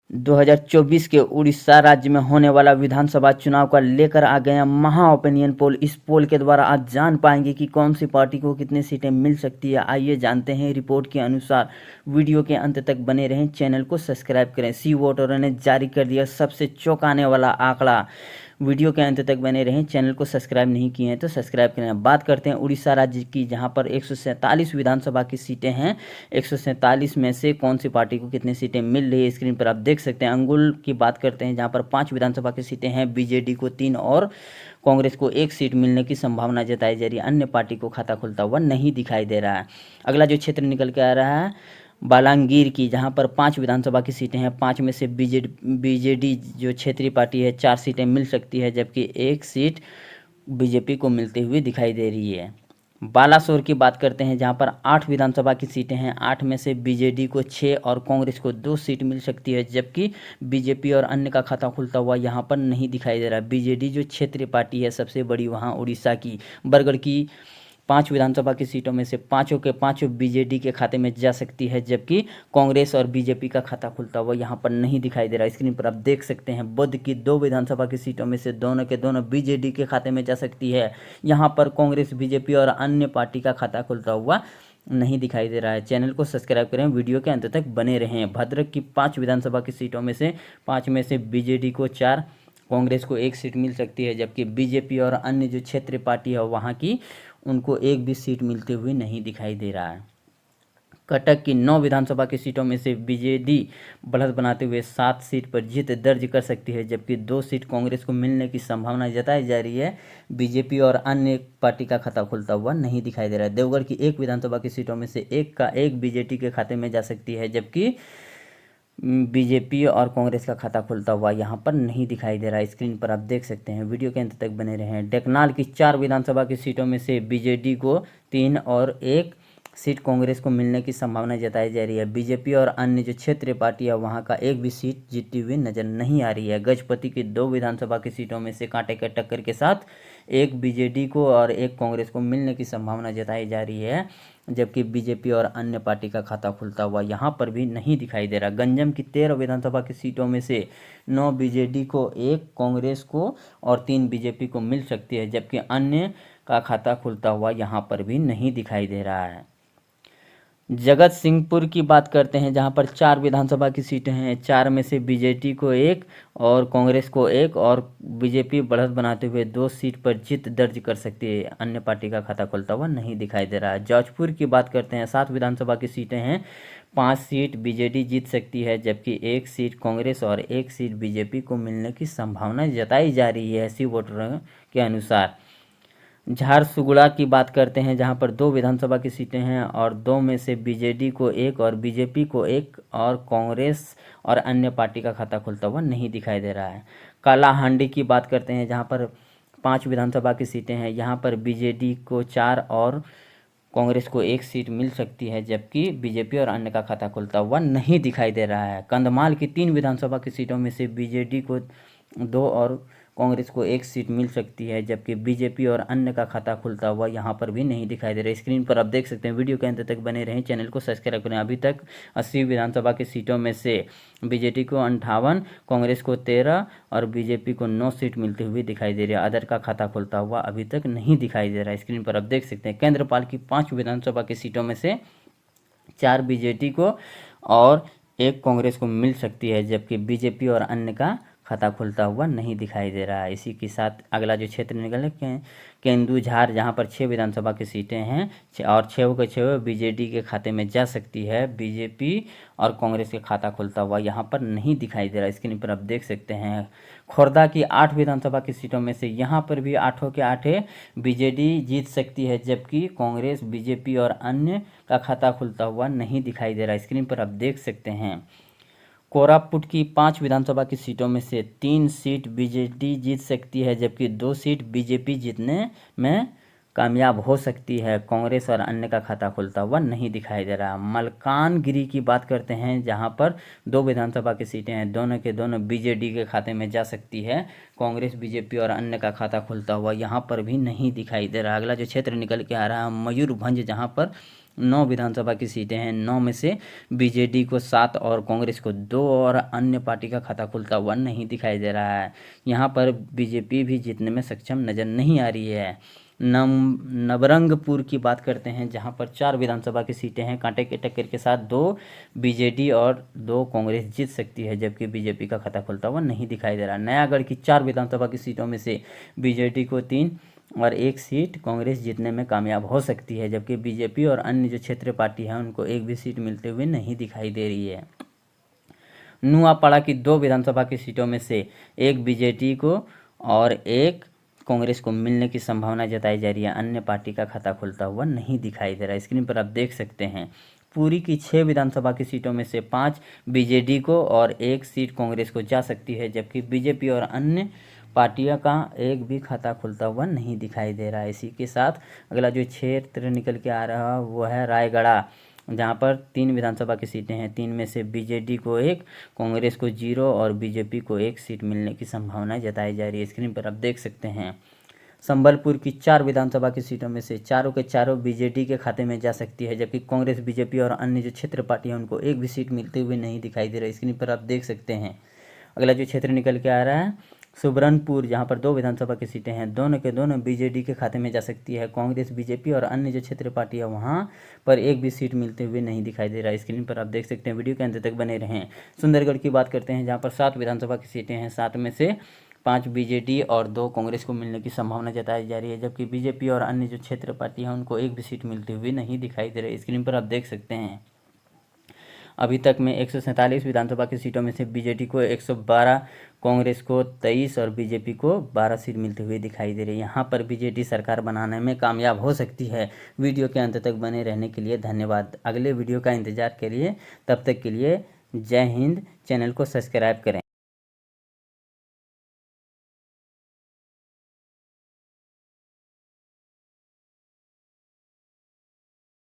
2024 के उड़ीसा राज्य में होने वाला विधानसभा चुनाव का लेकर आ गया महा ओपिनियन पोल। इस पोल के द्वारा आज जान पाएंगे कि कौन सी पार्टी को कितनी सीटें मिल सकती है। आइए जानते हैं रिपोर्ट के अनुसार। वीडियो के अंत तक बने रहें, चैनल को सब्सक्राइब करें। सी वोटरों ने जारी कर दिया सबसे चौंकाने वाला आंकड़ा। वीडियो के अंत तक बने रहें, चैनल को सब्सक्राइब नहीं किए हैं तो सब्सक्राइब करें। बात करते हैं उड़ीसा राज्य की, जहां पर 147 विधानसभा की सीटें हैं। 147 में से कौन सी पार्टी को कितनी सीटें मिल रही है स्क्रीन पर आप देख सकते हैं। अंगुल की बात करते हैं, जहां पर 5 विधानसभा की सीटें हैं। बीजेडी को 3 और कांग्रेस को 1 सीट मिलने की संभावना जताई जा रही है। अन्य पार्टी को खाता खुलता हुआ नहीं दिखाई दे रहा है। अगला जो क्षेत्र निकल के आ रहा है बालांगीर की, जहां पर 5 विधानसभा की सीटें हैं। 5 में से बीजेडी जो क्षेत्रीय पार्टी है 4 सीटें मिल सकती है, जबकि 1 सीट बीजेपी को मिलते हुए दिखाई दे रही है। बालासोर की बात करते हैं, जहां पर 8 विधानसभा की सीटें हैं। 8 में से बीजेडी को 6 और कांग्रेस को 2 सीट मिल सकती है, जबकि बीजेपी और अन्य का खाता खुलता हुआ यहां पर नहीं दिखाई दे रहा। बीजेडी जो क्षेत्रीय पार्टी है सबसे बड़ी वहां उड़ीसा की, बरगढ़ की 5 विधानसभा की सीटों में से पाँचों के पाँचों बीजेडी के खाते में जा सकती है, जबकि कांग्रेस और बीजेपी का खाता खुलता हुआ यहां पर नहीं दिखाई दे रहा। स्क्रीन पर आप देख सकते हैं बुद्ध की 2 विधानसभा की सीटों में से दोनों के दोनों बीजेडी के खाते में जा सकती है। यहां पर कांग्रेस, बीजेपी और अन्य पार्टी का खाता खुलता हुआ नहीं दिखाई दे रहा है। चैनल को सब्सक्राइब करें, वीडियो के अंत तक बने रहें। भद्रक की 5 विधानसभा की सीटों में से 5 में से बीजेडी को 4, कांग्रेस को 1 सीट मिल सकती है, जबकि बीजेपी और अन्य जो क्षेत्रीय पार्टी है वहां की उनको 1 भी सीट मिलते हुए नहीं दिखाई दे रहा है। कटक की 9 विधानसभा की सीटों में से बीजेडी बढ़त बनाते हुए 7 सीट पर जीत दर्ज कर सकती है, जबकि 2 सीट कांग्रेस को मिलने की संभावना जताई जा रही है। बीजेपी और अन्य पार्टी का खाता खुलता हुआ नहीं दिखाई दे रहा है। देवगढ़ की 1 विधानसभा की सीटों में से 1 बीजेडी के खाते में जा सकती है, जबकि बीजेपी और कांग्रेस का खाता खुलता हुआ यहां पर नहीं दिखाई दे रहा है। स्क्रीन पर आप देख सकते हैं, वीडियो के अंत तक बने रहें। डेकनाल की 4 विधानसभा की सीटों में से बीजेडी को 3 और 1 सीट कांग्रेस को मिलने की संभावना जताई जा रही है। बीजेपी और अन्य जो क्षेत्रीय पार्टी है वहां का 1 भी सीट जीतती हुई नजर नहीं आ रही है। गजपति की 2 विधानसभा की सीटों में से कांटे के टक्कर के साथ 1 बीजेडी को और 1 कांग्रेस को मिलने की संभावना जताई जा रही है, जबकि बीजेपी और अन्य पार्टी का खाता खुलता हुआ यहां पर भी नहीं दिखाई दे रहा। गंजम की 13 विधानसभा की सीटों में से 9 बीजेडी को, 1 कांग्रेस को और 3 बीजेपी को मिल सकती है, जबकि अन्य का खाता खुलता हुआ यहां पर भी नहीं दिखाई दे रहा है। जगत सिंहपुर की बात करते हैं, जहां पर 4 विधानसभा की सीटें हैं। 4 में से बीजेडी को 1 और कांग्रेस को 1 और बीजेपी बढ़त बनाते हुए 2 सीट पर जीत दर्ज कर सकती है। अन्य पार्टी का खाता खुलता हुआ नहीं दिखाई दे रहा है। जौजपुर की बात करते हैं, 7 विधानसभा की सीटें हैं। 5 सीट बीजेडी जीत सकती है, जबकि 1 सीट कांग्रेस और 1 सीट बीजेपी को मिलने की संभावना जताई जा रही है ऐसी वोटरों के अनुसार। झारसुगुड़ा की बात करते हैं, जहां पर 2 विधानसभा की सीटें हैं और 2 में से बीजेडी को 1 और बीजेपी को 1 और कांग्रेस और अन्य पार्टी का खाता खुलता हुआ नहीं दिखाई दे रहा है। कालाहांडी की बात करते हैं, जहां पर 5 विधानसभा की सीटें हैं। यहां पर बीजेडी को 4 और कांग्रेस को 1 सीट मिल सकती है, जबकि बीजेपी और अन्य का खाता खुलता हुआ नहीं दिखाई दे रहा है। कंधमाल की 3 विधानसभा की सीटों में से बीजेडी को 2 और कांग्रेस को 1 सीट मिल सकती है, जबकि बीजेपी और अन्य का खाता खुलता हुआ यहां पर भी नहीं दिखाई दे रहा है। स्क्रीन पर आप देख सकते हैं, वीडियो के अंत तक बने रहें, चैनल को सब्सक्राइब करें। अभी तक 80 विधानसभा की सीटों में से बीजेडी को 58, कांग्रेस को 13 और बीजेपी को 9 सीट मिलती हुई दिखाई दे रही है। अदर का खाता खुलता हुआ अभी तक नहीं दिखाई दे रहा है। स्क्रीन पर आप देख सकते हैं, केंद्रपाल की 5 विधानसभा की सीटों में से 4 बीजेडी को और 1 कांग्रेस को मिल सकती है, जबकि बीजेपी और अन्य का खाता खुलता हुआ नहीं दिखाई दे रहा है। इसी के साथ अगला जो क्षेत्र निकल है केंदुझार, जहां पर 6 विधानसभा की सीटें हैं और 6 के 6 बीजेडी के खाते में जा सकती है। बीजेपी और कांग्रेस के खाता खुलता हुआ यहां पर नहीं दिखाई दे रहा है। स्क्रीन पर आप देख सकते हैं। खोर्धा की 8 विधानसभा की सीटों में से यहां पर भी 8 के 8 बीजेडी जीत सकती है, जबकि कांग्रेस, बीजेपी और अन्य का खाता खुलता हुआ नहीं दिखाई दे रहा है। स्क्रीन पर आप देख सकते हैं। कोरापुट की 5 विधानसभा की सीटों में से 3 सीट बीजेडी जीत सकती है, जबकि 2 सीट बीजेपी जीतने में कामयाब हो सकती है। कांग्रेस और अन्य का खाता खुलता हुआ नहीं दिखाई दे रहा। मलकानगिरी की बात करते हैं, जहां पर 2 विधानसभा की सीटें हैं। दोनों के दोनों बीजेडी के खाते में जा सकती है। कांग्रेस, बीजेपी और अन्य का खाता खुलता हुआ यहां पर भी नहीं दिखाई दे रहा। अगला जो क्षेत्र निकल के आ रहा है मयूरभंज, जहां पर 9 विधानसभा की सीटें हैं। 9 में से बीजेडी को 7 और कांग्रेस को 2 और अन्य पार्टी का खाता खुलता हुआ नहीं दिखाई दे रहा है। यहाँ पर बीजेपी भी जीतने में सक्षम नज़र नहीं आ रही है। नवरंगपुर की बात करते हैं, जहां पर 4 विधानसभा की सीटें हैं। कांटे के टक्कर के साथ 2 बीजेडी और 2 कांग्रेस जीत सकती है, जबकि बीजेपी का खाता खुलता हुआ नहीं दिखाई दे रहा। नयागढ़ की 4 विधानसभा की सीटों में से बीजेडी को 3 और 1 सीट कांग्रेस जीतने में कामयाब हो सकती है, जबकि बीजेपी और अन्य जो क्षेत्रीय पार्टी हैं उनको एक भी सीट मिलते हुए नहीं दिखाई दे रही है। नुआपाड़ा की 2 विधानसभा की सीटों में से 1 बीजेडी को और 1 कांग्रेस को मिलने की संभावना जताई जा रही है। अन्य पार्टी का खाता खुलता हुआ नहीं दिखाई दे रहा है। स्क्रीन पर आप देख सकते हैं पुरी की 6 विधानसभा की सीटों में से 5 बीजेडी को और 1 सीट कांग्रेस को जा सकती है, जबकि बीजेपी और अन्य पार्टियों का एक भी खाता खुलता हुआ नहीं दिखाई दे रहा है। इसी के साथ अगला जो क्षेत्र निकल के आ रहा है वो है रायगढ़, जहां पर 3 विधानसभा की सीटें हैं। 3 में से बीजेडी को 1, कांग्रेस को 0 और बीजेपी को 1 सीट मिलने की संभावना जताई जा रही है। स्क्रीन पर आप देख सकते हैं संबलपुर की 4 विधानसभा की सीटों में से चारों के चारों बीजेडी के खाते में जा सकती है, जबकि कांग्रेस, बीजेपी और अन्य जो क्षेत्र पार्टियां उनको एक भी सीट मिलते हुए नहीं दिखाई दे रही। स्क्रीन पर आप देख सकते हैं अगला जो क्षेत्र निकल के आ रहा है सुबरनपुर, जहां पर 2 विधानसभा की सीटें हैं। दोनों के दोनों बीजेडी के खाते में जा सकती है। कांग्रेस, बीजेपी और अन्य जो क्षेत्र पार्टियां वहां पर एक भी सीट मिलते हुए नहीं दिखाई दे रहा है। स्क्रीन पर आप देख सकते हैं, वीडियो के अंत तक बने रहें। सुंदरगढ़ की बात करते हैं, जहां पर 7 विधानसभा की सीटें हैं। 7 में से 5 बीजेडी और 2 कांग्रेस को मिलने की संभावना जताई जा रही है, जबकि बीजेपी और अन्य जो क्षेत्र पार्टियां उनको एक भी सीट मिलती हुई नहीं दिखाई दे रही। स्क्रीन पर आप देख सकते हैं अभी तक में 147 विधानसभा की सीटों में से बीजेडी को 112, कांग्रेस को 23 और बीजेपी को 12 सीट मिलती हुई दिखाई दे रही है। यहाँ पर बीजेडी सरकार बनाने में कामयाब हो सकती है। वीडियो के अंत तक बने रहने के लिए धन्यवाद। अगले वीडियो का इंतजार करिए, तब तक के लिए जय हिंद। चैनल को सब्सक्राइब करें।